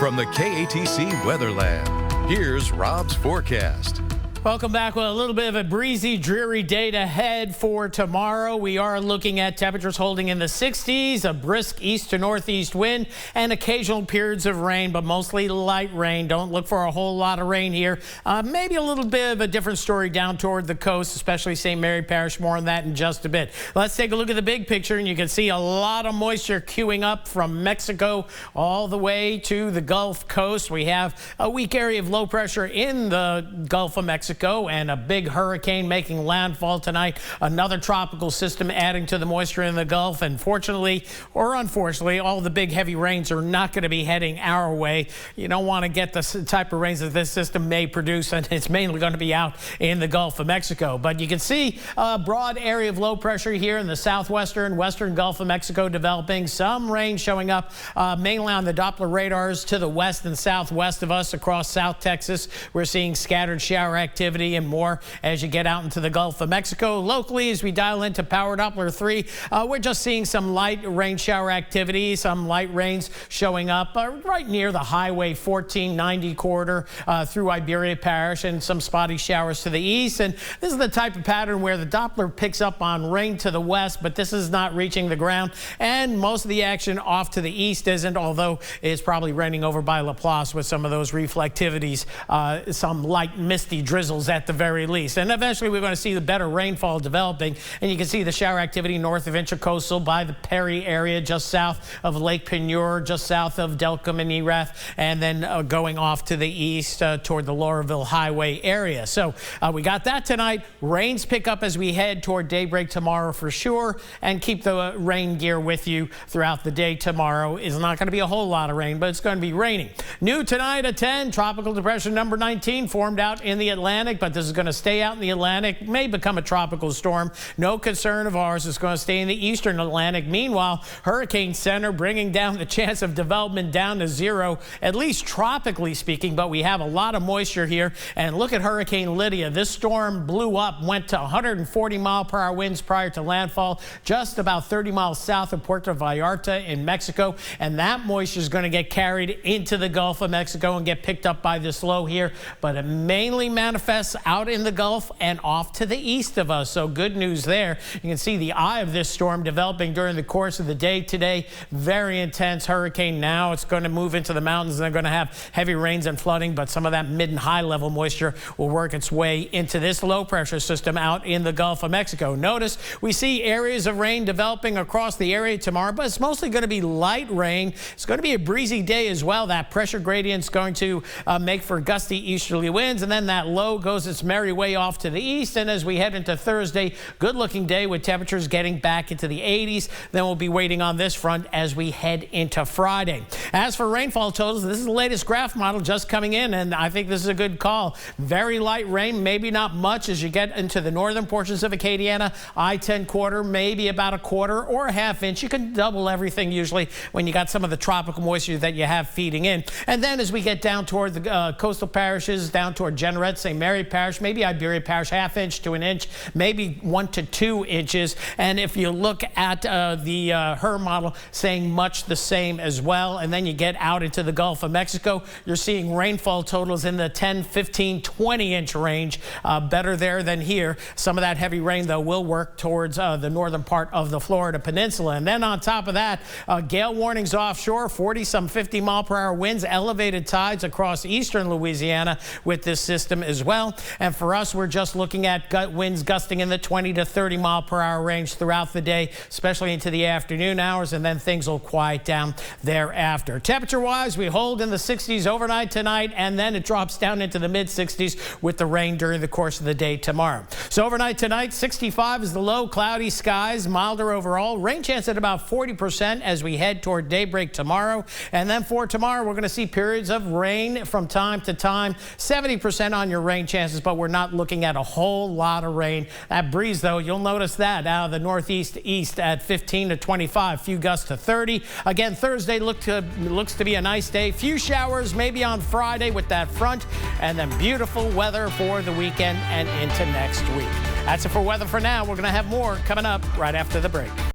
From the KATC Weather Lab, here's Rob's forecast. Welcome back. Well, a little bit of a breezy, dreary day ahead for tomorrow. We are looking at temperatures holding in the 60s, a brisk east to northeast wind, and occasional periods of rain, but mostly light rain. Don't look for a whole lot of rain here. Maybe a little bit of a different story down toward the coast, especially St. Mary Parish. More on that in just a bit. Let's take a look at the big picture, and you can see a lot of moisture queuing up from Mexico all the way to the Gulf Coast. We have a weak area of low pressure in the Gulf of Mexico and a big hurricane making landfall tonight. Another tropical system adding to the moisture in the Gulf. And fortunately or unfortunately, all the big heavy rains are not going to be heading our way. You don't want to get the type of rains that this system may produce, and it's mainly going to be out in the Gulf of Mexico. But you can see a broad area of low pressure here in the southwestern, western Gulf of Mexico developing. Some rain showing up mainly on the Doppler radars to the west and southwest of us across South Texas. We're seeing scattered shower activity and more as you get out into the Gulf of Mexico. Locally, as we dial into Power Doppler 3, we're just seeing some light rain shower activity, some light rains showing up right near the Highway 1490 corridor through Iberia Parish, and some spotty showers to the east. And this is the type of pattern where the Doppler picks up on rain to the west, but this is not reaching the ground, and most of the action off to the east isn't, although it's probably raining over by Laplace with some of those reflectivities, some light misty drizzles at the very least. And eventually we're going to see the better rainfall developing, and you can see the shower activity north of Intracoastal by the Perry area, just south of Lake Penieur, just south of Delcombe and Erath, and then going off to the east toward the Laurelville Highway area. So we got that tonight. Rains pick up as we head toward daybreak tomorrow for sure, and keep the rain gear with you throughout the day tomorrow. It's not going to be a whole lot of rain, but it's going to be raining. New tonight at 10, tropical depression number 19 formed out in the Atlantic, but this is going to stay out in the Atlantic, may become a tropical storm. No concern of ours. It's going to stay in the eastern Atlantic. Meanwhile, Hurricane Center bringing down the chance of development down to zero, at least tropically speaking, but we have a lot of moisture here. And look at Hurricane Lydia. This storm blew up, went to 140-mile-per-hour winds prior to landfall, just about 30 miles south of Puerto Vallarta in Mexico. And that moisture is going to get carried into the Gulf of Mexico and get picked up by this low here, but it mainly manifests out in the Gulf and off to the east of us. So good news there. You can see the eye of this storm developing during the course of the day today. Very intense hurricane now. It's going to move into the mountains, and they're going to have heavy rains and flooding, but some of that mid and high level moisture will work its way into this low pressure system out in the Gulf of Mexico. Notice we see areas of rain developing across the area tomorrow, but it's mostly going to be light rain. It's going to be a breezy day as well. That pressure gradient is going to make for gusty easterly winds, and then that low goes its merry way off to the east. And as we head into Thursday, good looking day with temperatures getting back into the 80s. Then we'll be waiting on this front as we head into Friday. As for rainfall totals, this is the latest graph model just coming in, and I think this is a good call. Very light rain, maybe not much as you get into the northern portions of Acadiana. I-10 quarter, maybe about a quarter or a half inch. You can double everything usually when you got some of the tropical moisture that you have feeding in. And then as we get down toward the coastal parishes, down toward Jeanerette, St. Mary Parish, maybe Iberia Parish, half inch to an inch, maybe 1 to 2 inches. And if you look at the HER model, saying much the same as well. And then you get out into the Gulf of Mexico, you're seeing rainfall totals in the 10, 15, 20 inch range. Better there than here. Some of that heavy rain, though, will work towards the northern part of the Florida Peninsula. And then on top of that, gale warnings offshore, 40, some 50-mile-per-hour winds, elevated tides across eastern Louisiana with this system as well. And for us, we're just looking at winds gusting in the 20 to 30-mile-per-hour range throughout the day, especially into the afternoon hours, and then things will quiet down thereafter. Temperature-wise, we hold in the 60s overnight tonight, and then it drops down into the mid-60s with the rain during the course of the day tomorrow. So overnight tonight, 65 is the low, cloudy skies, milder overall. Rain chance at about 40% as we head toward daybreak tomorrow. And then for tomorrow, we're going to see periods of rain from time to time, 70% on your rain chances, but we're not looking at a whole lot of rain. That breeze, though, you'll notice that out of the northeast to east at 15 to 25, few gusts to 30. Again, Thursday looks to be a nice day. Few showers maybe on Friday with that front, and then beautiful weather for the weekend and into next week. That's it for weather for now. We're going to have more coming up right after the break.